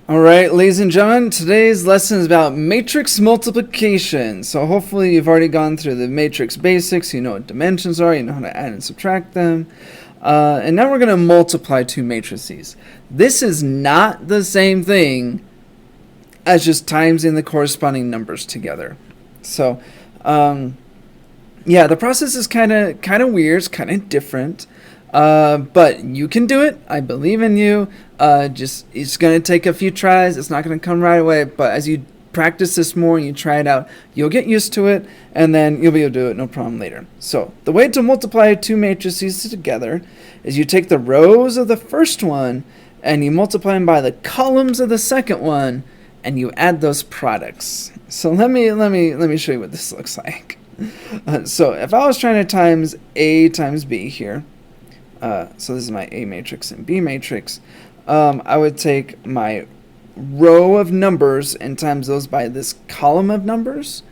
Alright, ladies and gentlemen, today's lesson is about matrix multiplication. So hopefully you've already gone through the matrix basics, you know what dimensions are, you know how to add and subtract them. And now we're going to multiply two matrices. This is not the same thing as just timesing the corresponding numbers together. So, yeah, the process is kind of weird, it's kind of different. But you can do it. I believe in you. It's going to take a few tries. It's not going to come right away. But as you practice this more and you try it out, you'll get used to it, and then you'll be able to do it no problem later. So the way to multiply two matrices together is you take the rows of the first one and you multiply them by the columns of the second one, and you add those products. So let me show you what this looks like. So if I was trying to times A times B here. So this is my A matrix and B matrix. I would take my row of numbers and times those by this column of numbers,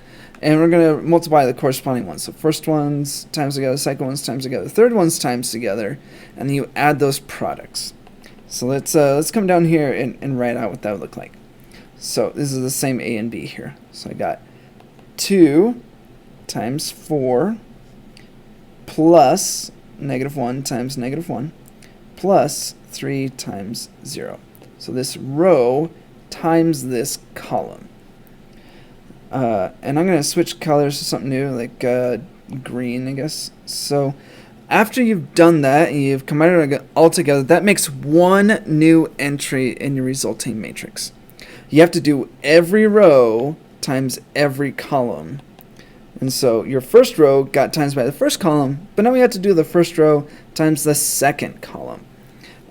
and we're going to multiply the corresponding ones. So first ones times together, second ones times together, third ones times together, and then you add those products. So let's come down here and write out what that would look like. So this is the same A and B here. So I got 2 times 4 plus -1 times -1 plus 3 times 0. So this row times this column. And I'm going to switch colors to something new, like green, I guess. So after you've done that and you've combined it all together, that makes one new entry in your resulting matrix. You have to do every row times every column. And so your first row got times by the first column, but now we have to do the first row times the second column.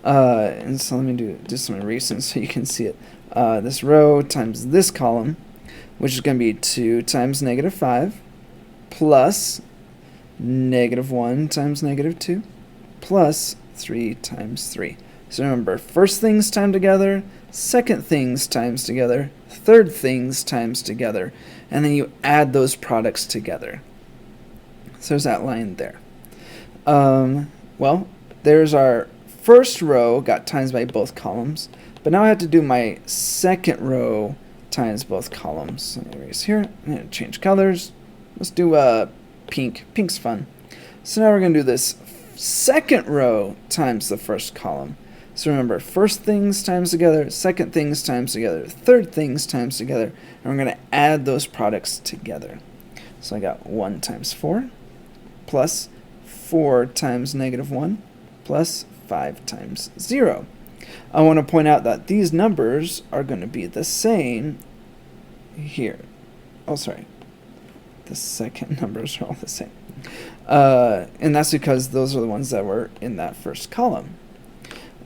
And so let me do just some erasing so you can see it. This row times this column, which is going to be 2 times -5 plus -1 times -2 plus 3 times 3. So remember, first things times together, second things times together, third things times together, and then you add those products together. So there's that line there. Well, there's our first row got times by both columns, but now I have to do my second row times both columns. So I'm going to erase here. I'm going to change colors. Let's do pink. Pink's fun. So now we're going to do this second row times the first column. So remember, first things times together, second things times together, third things times together, and we're going to add those products together. So I got 1 times 4 plus 4 times -1 plus 5 times 0. I want to point out that these numbers are going to be the same here. Oh, sorry. The second numbers are all the same. And that's because those are the ones that were in that first column.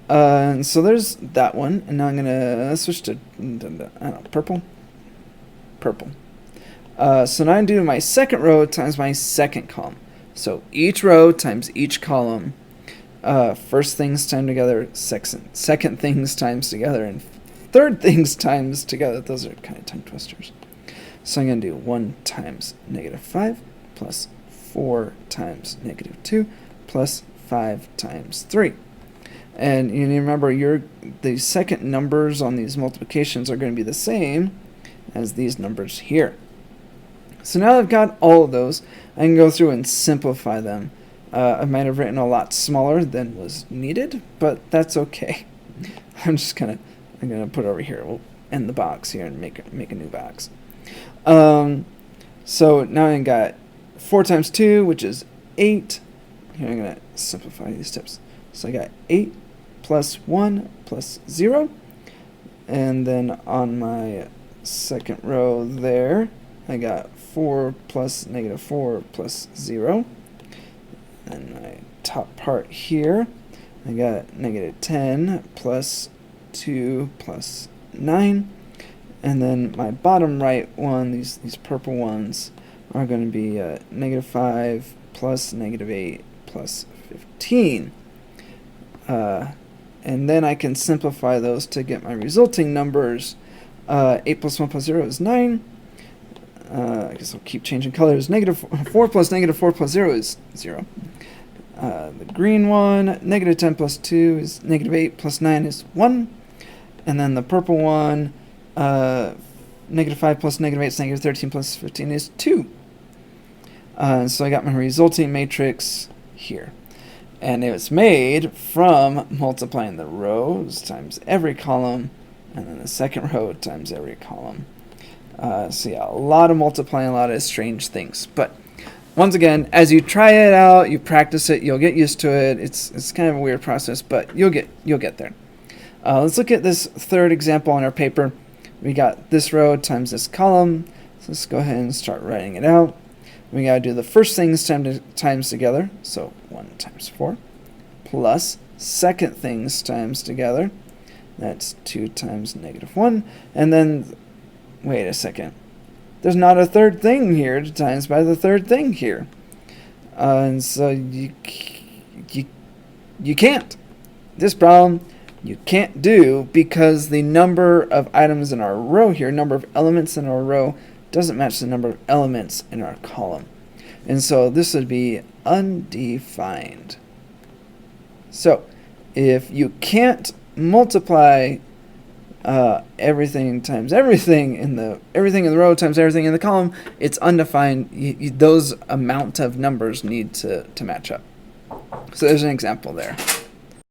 And so there's that one, and now I'm gonna switch to I don't know, purple. So now I'm doing my second row times my second column. So each row times each column. First things times together, second things times together, and third things times together. Those are kind of tongue twisters. So I'm gonna do 1 times -5 plus 4 times -2 plus 5 times 3. And you need to remember the second numbers on these multiplications are going to be the same as these numbers here. So now I've got all of those, I can go through and simplify them. I might have written a lot smaller than was needed, but that's okay. I'm gonna put it over here. We'll end the box here and make a new box. So now I got 4 times 2, which is 8. Here I'm gonna simplify these steps. So I got 8 plus 1 plus 0. And then on my second row there, I got 4 plus -4 plus 0. And my top part here, I got -10 plus 2 plus 9. And then my bottom right one, these purple ones, are going to be -5 plus -8 plus 15. And then I can simplify those to get my resulting numbers. 8 plus 1 plus 0 is 9. I guess I'll keep changing colors. -4 plus -4 plus 0 is 0. The green one, -10 plus 2 is -8 plus 9 is 1. And then the purple one, -5 plus -8 is -13 plus 15 is 2. So I got my resulting matrix here. And it was made from multiplying the rows times every column, and then the second row times every column. So yeah, a lot of multiplying, a lot of strange things. But once again, as you try it out, you practice it, you'll get used to it. It's kind of a weird process, but you'll get there. Let's look at this third example on our paper. We got this row times this column. So let's go ahead and start writing it out. We got to do the first things times together. So 1 times 4 plus second things times together. That's 2 times -1. And then, wait a second. There's not a third thing here to times by the third thing here. And so you can't. This problem you can't do because the number of items in our row here, number of elements in our row, doesn't match the number of elements in our column. And so this would be undefined. So if you can't multiply everything times everything in the row times everything in the column, it's undefined. Those amount of numbers need to match up. So there's an example there.